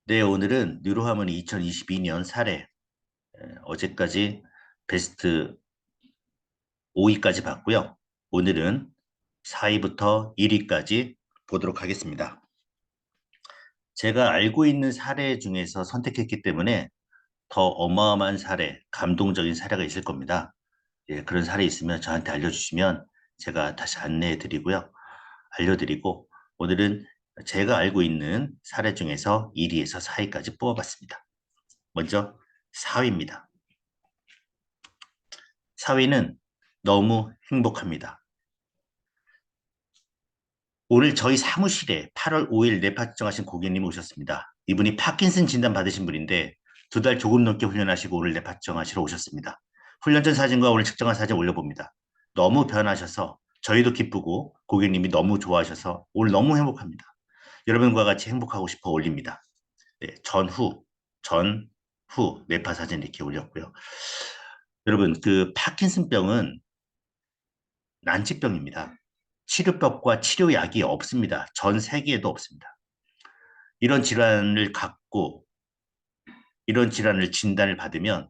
네, 오늘은 뉴로하모니 2022년 사례, 어제까지 베스트 5위까지 봤고요. 오늘은 4위부터 1위까지 보도록 하겠습니다. 제가 알고 있는 사례 중에서 선택했기 때문에 더 어마어마한 사례, 감동적인 사례가 있을 겁니다. 예, 그런 사례 있으면 저한테 알려주시면 제가 다시 안내해 드리고요. 알려드리고 오늘은 제가 알고 있는 사례 중에서 1위에서 4위까지 뽑아봤습니다. 먼저 4위입니다. 4위는 너무 행복합니다. 오늘 저희 사무실에 8월 5일 뇌파 측정하신 고객님이 오셨습니다. 이분이 파킨슨 진단 받으신 분인데 2달 조금 넘게 훈련하시고 오늘 뇌파 측정하시러 오셨습니다. 훈련 전 사진과 오늘 측정한 사진 올려봅니다. 너무 변하셔서 저희도 기쁘고 고객님이 너무 좋아하셔서 오늘 너무 행복합니다. 여러분과 같이 행복하고 싶어 올립니다. 네, 전후 뇌파 사진 이렇게 올렸고요. 여러분, 그 파킨슨병은 난치병입니다. 치료법과 치료약이 없습니다. 전 세계에도 없습니다. 이런 질환을 갖고 이런 질환을 진단을 받으면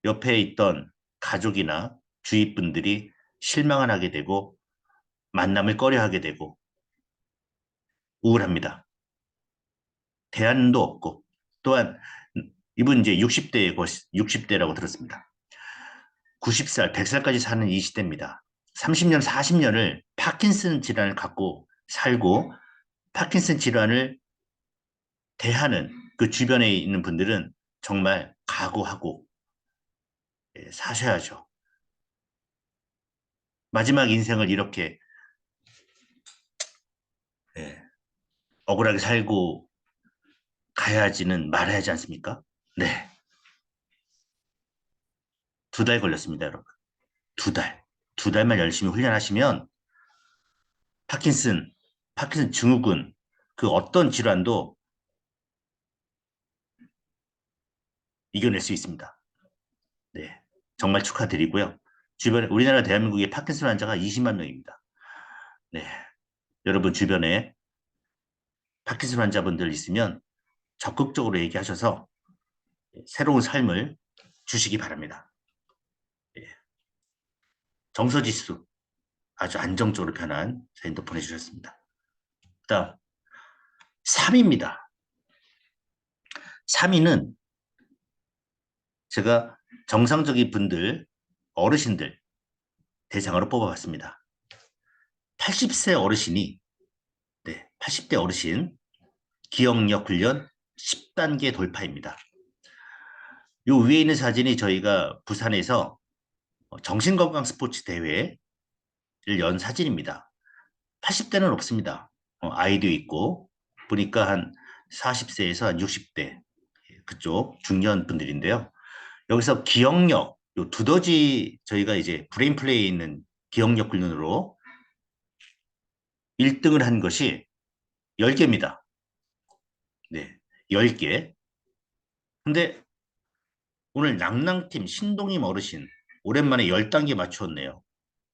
옆에 있던 가족이나 주위 분들이 실망을 하게 되고 만남을 꺼려하게 되고 우울합니다. 대안도 없고 또한 이분 이제 60대라고 들었습니다. 90살, 100살까지 사는 이 시대입니다. 30년, 40년을 파킨슨 질환을 갖고 살고 파킨슨 질환을 대하는 그 주변에 있는 분들은 정말 각오하고 사셔야죠. 마지막 인생을 이렇게 예, 억울하게 살고 가야지는 말아야 하지 않습니까? 네. 2달 걸렸습니다, 여러분. 2달. 2달만 열심히 훈련하시면 파킨슨, 파킨슨 증후군, 그 어떤 질환도 이겨낼 수 있습니다. 네. 정말 축하드리고요. 주변에, 우리나라 대한민국의 파킨슨 환자가 20만 명입니다. 네. 여러분 주변에 파킨슨 환자분들 있으면 적극적으로 얘기하셔서 새로운 삶을 주시기 바랍니다. 예. 정서지수 아주 안정적으로 변한 사인도 보내주셨습니다. 그다음 3위입니다. 3위는 제가 정상적인 분들, 어르신들 대상으로 뽑아봤습니다. 80세 어르신이, 네, 80대 어르신 기억력 훈련 10단계 돌파입니다. 요 위에 있는 사진이 저희가 부산에서 정신건강 스포츠 대회를 연 사진입니다. 80대는 없습니다. 아이도 있고 보니까 한 40세에서 한 60대 그쪽 중년 분들인데요. 여기서 기억력, 요 두더지 저희가 이제 브레인 플레이에 있는 기억력 훈련으로 1등을 한 것이 10개입니다. 네, 10개. 근데 오늘 낭낭팀 신동임 어르신 오랜만에 10단계 맞추었네요.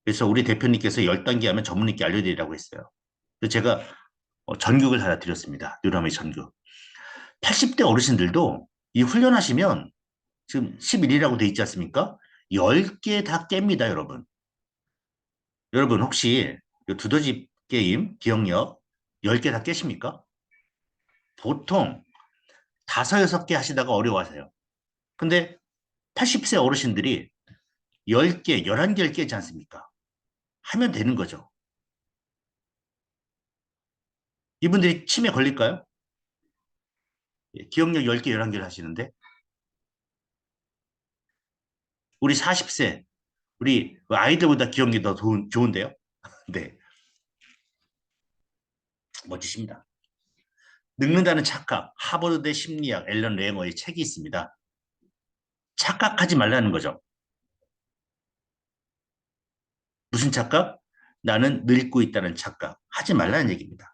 그래서 우리 대표님께서 10단계 하면 전문의께 알려드리라고 했어요. 그래서 제가 전국을 하나 드렸습니다. 뉴라미 전국. 80대 어르신들도 이 훈련하시면 지금 11이라고 돼 있지 않습니까? 10개 다 깹니다, 여러분. 여러분 혹시 이 두더지 게임 기억력 10개 다 깨십니까? 보통 5, 6개 하시다가 어려워하세요. 근데 80세 어르신들이 10개, 11개를 깨지 않습니까? 하면 되는 거죠. 이분들이 치매 걸릴까요? 예, 기억력 10개, 11개를 하시는데 우리 40세, 우리 아이들보다 기억력이 더 좋은데요? 네, 멋지십니다. 늙는다는 착각, 하버드대 심리학 앨런 레어의 책이 있습니다. 착각하지 말라는 거죠. 무슨 착각? 나는 늙고 있다는 착각. 하지 말라는 얘기입니다.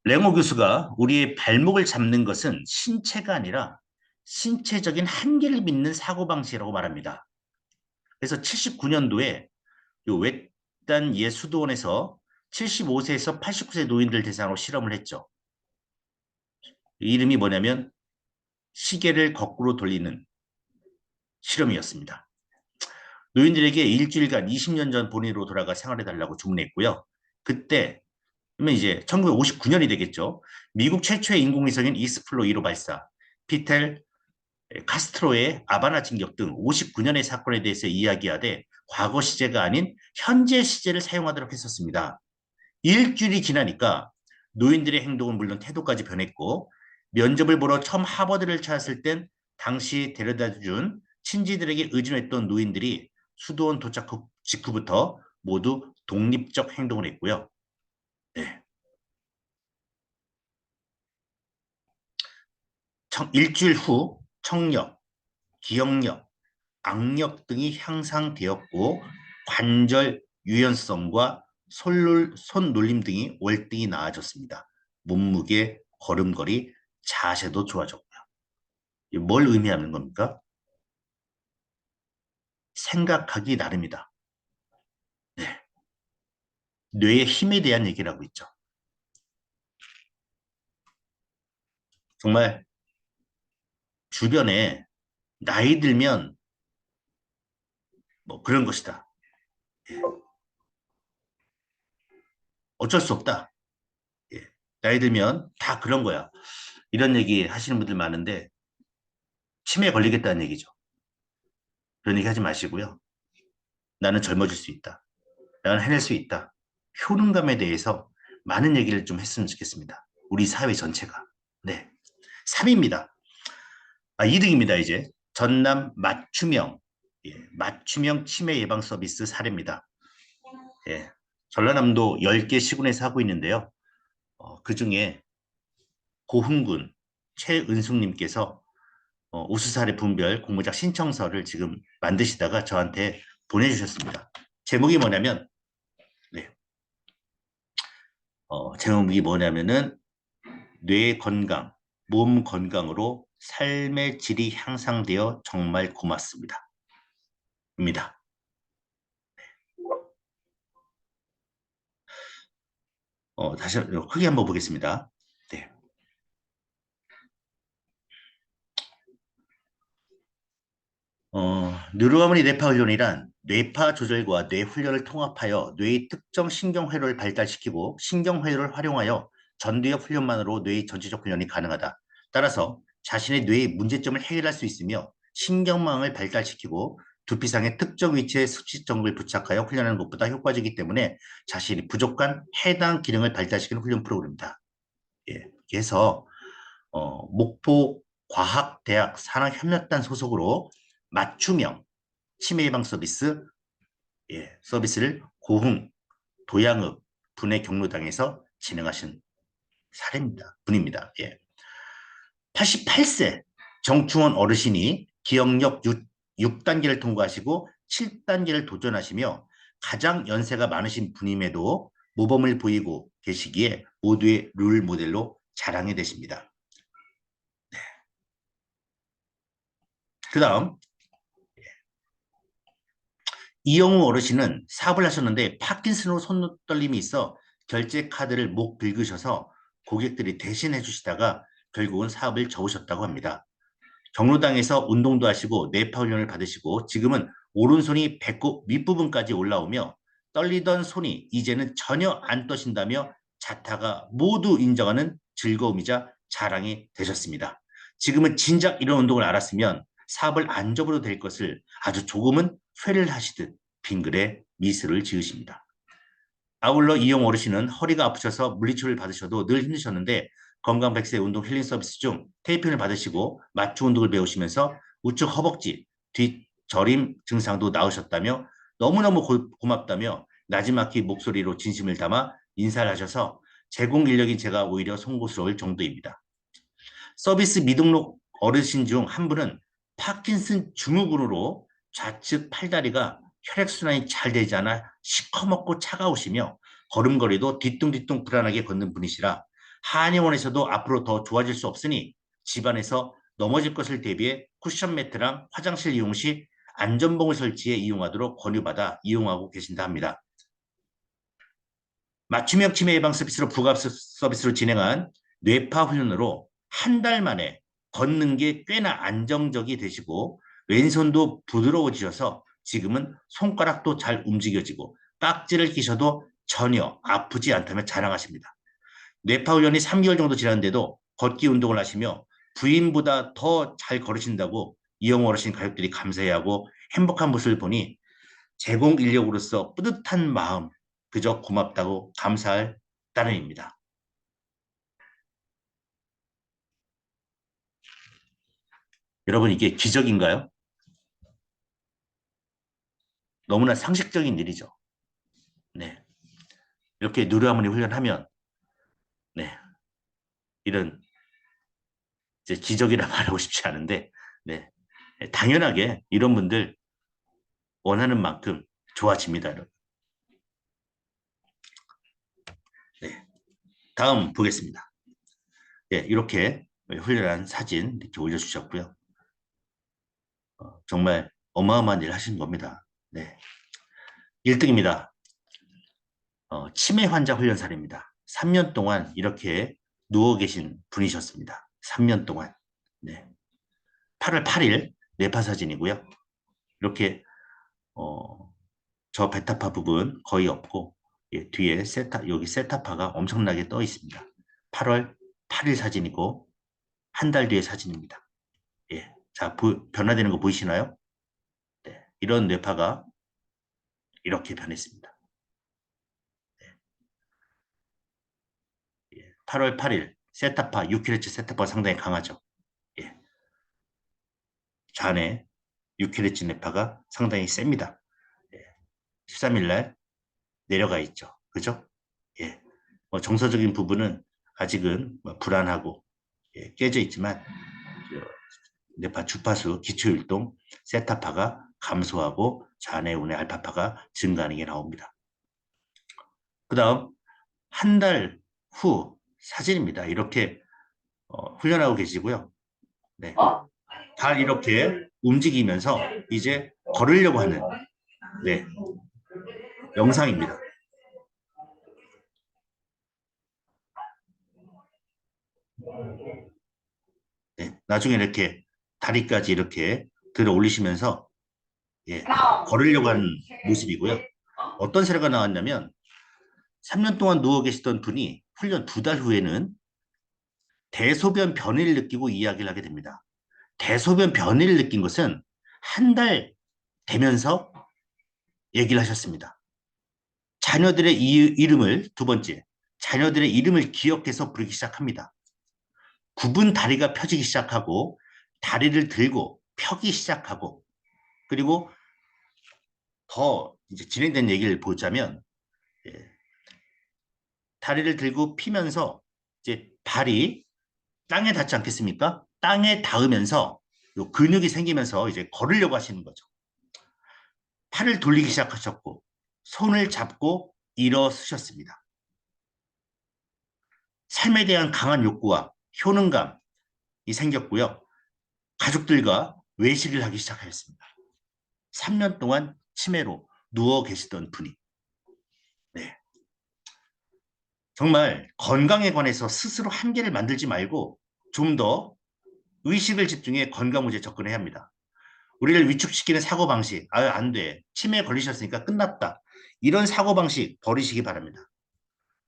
레모 교수가 우리의 발목을 잡는 것은 신체가 아니라 신체적인 한계를 믿는 사고방식이라고 말합니다. 그래서 79년도에 외딴 예수도원에서 75세에서 89세 노인들 대상으로 실험을 했죠. 이름이 뭐냐면 시계를 거꾸로 돌리는 실험이었습니다. 노인들에게 일주일간 20년 전 본인으로 돌아가 생활해달라고 주문했고요. 그때 그러면 이제 1959년이 되겠죠. 미국 최초의 인공위성인 이스플로 1호 발사, 피텔 카스트로의 아바나 진격 등 59년의 사건에 대해서 이야기하되 과거 시제가 아닌 현재 시제를 사용하도록 했었습니다. 일주일이 지나니까 노인들의 행동은 물론 태도까지 변했고 면접을 보러 처음 하버드를 찾았을 땐 당시 데려다준 친지들에게 의존했던 노인들이 수도원 도착 직후부터 모두 독립적 행동을 했고요. 네. 일주일 후 청력, 기억력, 악력 등이 향상되었고 관절 유연성과 손놀림 등이 월등히 나아졌습니다. 몸무게, 걸음걸이, 자세도 좋아졌고요. 뭘 의미하는 겁니까? 생각하기 나름이다. 네. 뇌의 힘에 대한 얘기를 하고 있죠. 정말 주변에 나이 들면 뭐 그런 것이다. 예. 어쩔 수 없다. 예. 나이 들면 다 그런 거야. 이런 얘기 하시는 분들 많은데 치매에 걸리겠다는 얘기죠. 그런 얘기 하지 마시고요. 나는 젊어질 수 있다. 나는 해낼 수 있다. 효능감에 대해서 많은 얘기를 좀 했으면 좋겠습니다. 우리 사회 전체가. 네. 3입니다. 2등입니다, 이제. 전남 맞춤형, 예, 맞춤형 치매 예방 서비스 사례입니다. 예, 전라남도 10개 시군에서 하고 있는데요. 그 중에 고흥군 최은숙님께서 우수사례 분별 공모작 신청서를 지금 만드시다가 저한테 보내주셨습니다. 제목이 뭐냐면, 네, 제목이 뭐냐면은 뇌 건강, 몸 건강으로 삶의 질이 향상되어 정말 고맙습니다. 입니다. 다시 크게 한번 보겠습니다. 네. 뉴로어머니 뇌파 훈련이란 뇌파 조절과 뇌 훈련을 통합하여 뇌의 특정 신경회로를 발달시키고 신경회로를 활용하여 전두엽 훈련만으로 뇌의 전체적 훈련이 가능하다. 따라서 자신의 뇌의 문제점을 해결할 수 있으며 신경망을 발달시키고 두피상의 특정 위치에 수치점을 부착하여 훈련하는 것보다 효과적이기 때문에 자신이 부족한 해당 기능을 발달시키는 훈련 프로그램이다. 예, 그래서 목포 과학대학 산학협력단 소속으로 맞춤형 치매 예방 서비스, 예, 서비스를 고흥, 도양읍, 분해 경로당에서 진행하신 분입니다. 예. 88세 정충원 어르신이 기억력 6단계를 통과하시고 7단계를 도전하시며 가장 연세가 많으신 분임에도 모범을 보이고 계시기에 모두의 룰 모델로 자랑이 되십니다. 그 다음 이영우 어르신은 사업을 하셨는데 파킨슨으로 손떨림이 있어 결제 카드를 목 긁으셔서 고객들이 대신해 주시다가 결국은 사업을 접으셨다고 합니다. 경로당에서 운동도 하시고 뇌파 훈련을 받으시고 지금은 오른손이 배꼽 밑부분까지 올라오며 떨리던 손이 이제는 전혀 안 떠신다며 자타가 모두 인정하는 즐거움이자 자랑이 되셨습니다. 지금은 진작 이런 운동을 알았으면 사업을 안 접어도 될 것을 아주 조금은 회를 하시듯 빙글에 미소를 지으십니다. 아울러 이용 어르신은 허리가 아프셔서 물리치료를 받으셔도 늘 힘드셨는데 건강 100세 운동 힐링 서비스 중 테이핑을 받으시고 맞춤 운동을 배우시면서 우측 허벅지, 뒷 저림 증상도 나으셨다며 너무너무 고맙다며 나지막히 목소리로 진심을 담아 인사를 하셔서 제공 인력인 제가 오히려 송구스러울 정도입니다. 서비스 미등록 어르신 중 한 분은 파킨슨 증후군으로 좌측 팔다리가 혈액순환이 잘 되지 않아 시커멓고 차가우시며 걸음걸이도 뒤뚱뒤뚱 불안하게 걷는 분이시라 한의원에서도 앞으로 더 좋아질 수 없으니 집안에서 넘어질 것을 대비해 쿠션 매트랑 화장실 이용 시 안전봉을 설치해 이용하도록 권유받아 이용하고 계신다 합니다. 맞춤형 치매 예방 서비스로 부가 서비스로 진행한 뇌파 훈련으로 한 달 만에 걷는 게 꽤나 안정적이 되시고 왼손도 부드러워지셔서 지금은 손가락도 잘 움직여지고 깍지를 끼셔도 전혀 아프지 않다며 자랑하십니다. 뇌파 훈련이 3개월 정도 지났는데도 걷기 운동을 하시며 부인보다 더 잘 걸으신다고 이영 어르신 가족들이 감사해하고 행복한 모습을 보니 제공 인력으로서 뿌듯한 마음, 그저 고맙다고 감사할 따름입니다. 여러분, 이게 기적인가요? 너무나 상식적인 일이죠. 네. 이렇게 누르하모니 훈련하면, 네. 이런 이제 기적이라 말하고 싶지 않은데, 네. 당연하게 이런 분들 원하는 만큼 좋아집니다, 여러분. 네. 다음 보겠습니다. 네, 이렇게 훈련한 사진 이렇게 올려주셨고요. 정말 어마어마한 일 하신 겁니다. 네. 1등입니다. 치매 환자 훈련사입니다. 3년 동안 이렇게 누워 계신 분이셨습니다. 3년 동안. 네. 8월 8일 뇌파 사진이고요. 이렇게 저 베타파 부분 거의 없고 예, 뒤에 여기 세타파가 엄청나게 떠 있습니다. 8월 8일 사진이고 한 달 뒤의 사진입니다. 예. 자, 변화되는 거 보이시나요? 네. 이런 뇌파가 이렇게 변했습니다. 예. 8월 8일 세타파 6kHz 세타파가 상당히 강하죠. 예. 좌뇌 6kHz 뇌파가 상당히 셉니다. 예. 13일 날 내려가 있죠. 그죠? 예. 정서적인 부분은 아직은 불안하고 예, 깨져 있지만 뇌파 주파수 기초율동 세타파가 감소하고 좌뇌 우뇌 알파파가 증가하는 게 나옵니다. 그 다음 한 달 후 사진입니다. 이렇게 훈련하고 계시고요. 네. 발 이렇게 움직이면서 이제 걸으려고 하는 네, 영상입니다. 네, 나중에 이렇게 다리까지 이렇게 들어 올리시면서 예, 걸으려고 하는 모습이고요. 어떤 사례가 나왔냐면 3년 동안 누워 계시던 분이 훈련 2달 후에는 대소변 변이를 느끼고 이야기를 하게 됩니다. 대소변 변이를 느낀 것은 한 달 되면서 얘기를 하셨습니다. 자녀들의 이름을 두 번째, 자녀들의 이름을 기억해서 부르기 시작합니다. 굽은 다리가 펴지기 시작하고 다리를 들고 펴기 시작하고 그리고 더 이제 진행된 얘기를 보자면 예, 다리를 들고 피면서 이제 발이 땅에 닿지 않겠습니까? 땅에 닿으면서 요 근육이 생기면서 이제 걸으려고 하시는 거죠. 팔을 돌리기 시작하셨고 손을 잡고 일어서셨습니다. 삶에 대한 강한 욕구와 효능감이 생겼고요. 가족들과 외식을 하기 시작하였습니다. 3년 동안 치매로 누워 계시던 분이. 네. 정말 건강에 관해서 스스로 한계를 만들지 말고 좀 더 의식을 집중해 건강 문제에 접근해야 합니다. 우리를 위축시키는 사고방식, 아유, 안 돼. 치매에 걸리셨으니까 끝났다. 이런 사고방식 버리시기 바랍니다.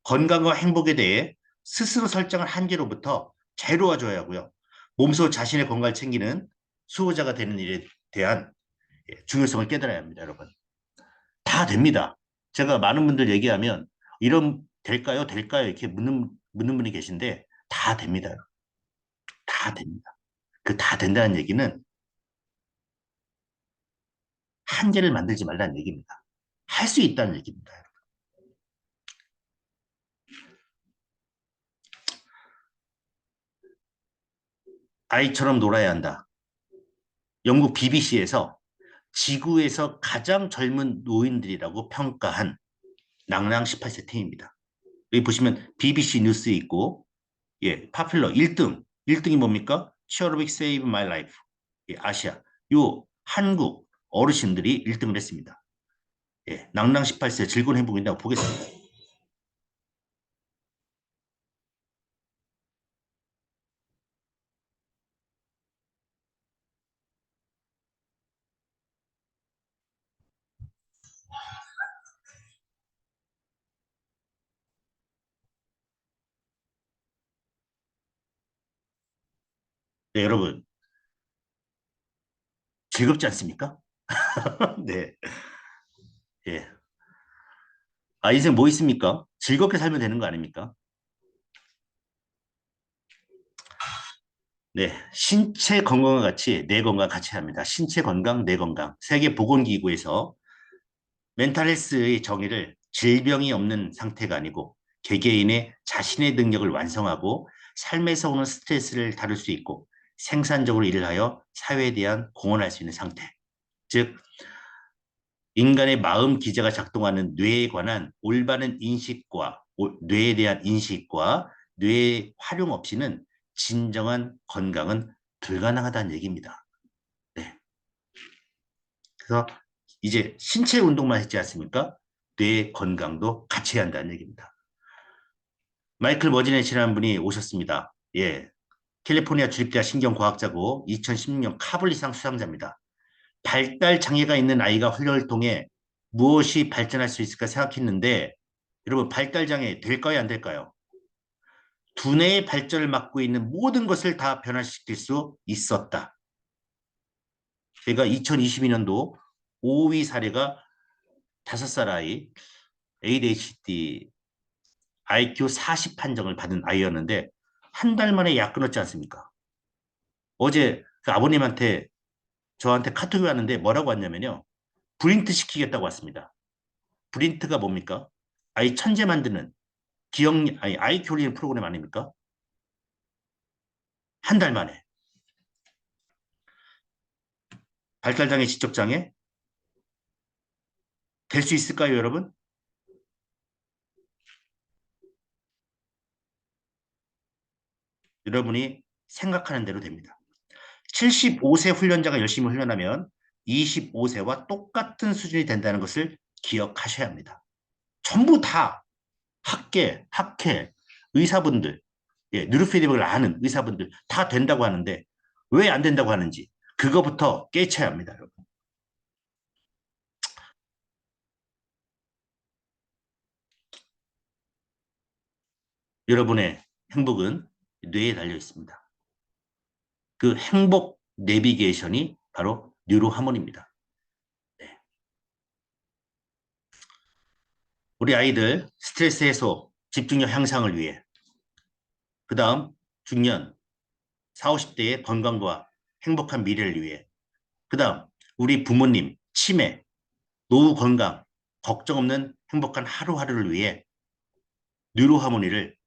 건강과 행복에 대해 스스로 설정한 한계로부터 자유로워져야 하고요. 몸소 자신의 건강을 챙기는 수호자가 되는 일에 대한 중요성을 깨달아야 합니다, 여러분. 다 됩니다. 제가 많은 분들 얘기하면 이런 될까요? 될까요? 이렇게 묻는 분이 계신데 다 됩니다. 다 됩니다. 그 다 된다는 얘기는 한계를 만들지 말라는 얘기입니다. 할 수 있다는 얘기입니다. 아이처럼 놀아야 한다. 영국 BBC에서 지구에서 가장 젊은 노인들이라고 평가한 낭랑 18세 팀입니다. 여기 보시면 BBC 뉴스 있고, 예, 파퓰러 1등. 1등이 뭡니까? 치어로빅 세이브 마이 라이프. 예, 아시아. 요 한국 어르신들이 1등을 했습니다. 예, 낭랑 18세 즐거운 행복이라고 보겠습니다. 네, 여러분, 즐겁지 않습니까? 네, 예. 아, 인생 뭐 있습니까? 즐겁게 살면 되는 거 아닙니까? 네, 신체 건강과 같이 뇌 건강 같이 합니다. 신체 건강, 뇌 건강. 세계보건기구에서 멘탈 헬스의 정의를 질병이 없는 상태가 아니고 개개인의 자신의 능력을 완성하고 삶에서 오는 스트레스를 다룰 수 있고 생산적으로 일을 하여 사회에 대한 공헌할 수 있는 상태. 즉, 인간의 마음 기제가 작동하는 뇌에 관한 올바른 인식과 뇌에 대한 인식과 뇌의 활용 없이는 진정한 건강은 불가능하다는 얘기입니다. 네. 그래서 이제 신체 운동만 했지 않습니까? 뇌 건강도 같이 해야 한다는 얘기입니다. 마이클 머지넷이라는 분이 오셨습니다. 예. 캘리포니아 주립대학 신경과학자고 2016년 카블리상 수상자입니다. 발달 장애가 있는 아이가 훈련을 통해 무엇이 발전할 수 있을까 생각했는데 여러분 발달 장애 될까요? 안 될까요? 두뇌의 발전을 막고 있는 모든 것을 다 변화시킬 수 있었다. 제가 2022년도 5위 사례가 5살 아이 ADHD IQ 40 판정을 받은 아이였는데 한 달 만에 약 끊었지 않습니까? 어제 그 아버님한테 저한테 카톡이 왔는데 뭐라고 왔냐면요. 브린트 시키겠다고 왔습니다. 브린트가 뭡니까? 아이 천재 만드는 기억, 아니, IQ 올리는 프로그램 아닙니까? 한 달 만에. 발달장애, 지적장애 될 수 있을까요, 여러분? 여러분이 생각하는 대로 됩니다. 75세 훈련자가 열심히 훈련하면 25세와 똑같은 수준이 된다는 것을 기억하셔야 합니다. 전부 다 학회, 의사분들, 예, 뉴로피드백을 아는 의사분들 다 된다고 하는데 왜 안 된다고 하는지 그거부터 깨쳐야 합니다, 여러분. 여러분의 행복은 뇌에 달려 있습니다. 그 행복 내비게이션이 바로 뉴로하모니입니다. 네. 우리 아이들 스트레스 해소, 집중력 향상을 위해 그 다음 중년 40, 50대의 건강과 행복한 미래를 위해 그 다음 우리 부모님 치매, 노후 건강, 걱정 없는 행복한 하루하루를 위해 뉴로하모니를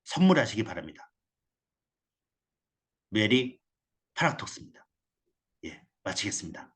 선물하시기 바랍니다. 메리 파라톡스입니다. 예, 마치겠습니다.